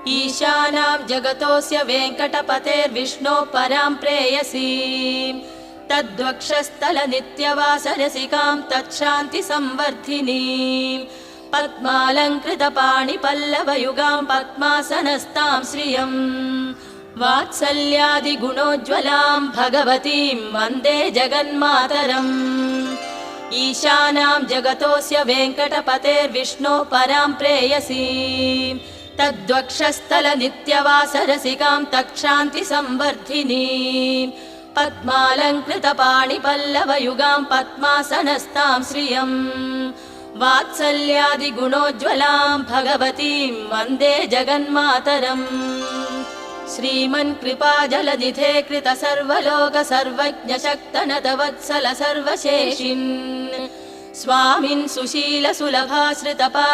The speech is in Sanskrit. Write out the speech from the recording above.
ईशानां जगतोऽस्य वेङ्कटपतेर्विष्णोः परां प्रेयसीं तद्वक्षस्थलनित्यवासरसिकां तच्छान्तिसंवर्धिनीं पद्मालङ्कृतपाणिपल्लवयुगां पद्मासनस्तां श्रियम् वात्सल्यादिगुणोज्ज्वलां भगवतीं वन्दे जगन्मातरम् ईशानां जगतोऽस्य वेङ्कटपतेर्विष्णोः परां प्रेयसीं तद्वक्षस्थलनित्यवासरसिकां तच्छान्तिसंवर्धिनीं पद्मालङ्कृतपाणिपल्लवयुगां पद्मासनस्तां श्रियम् वात्सल्यादिगुणोज्ज्वलां भगवतीं वन्दे जगन्मातरम् श्रीमन्कृपाजलनिधे कृत सर्वलोक सर्वज्ञ शक्तनतवत्सल सर्वशेषिन् स्वामिन् सुशील सुलभाश्रितपा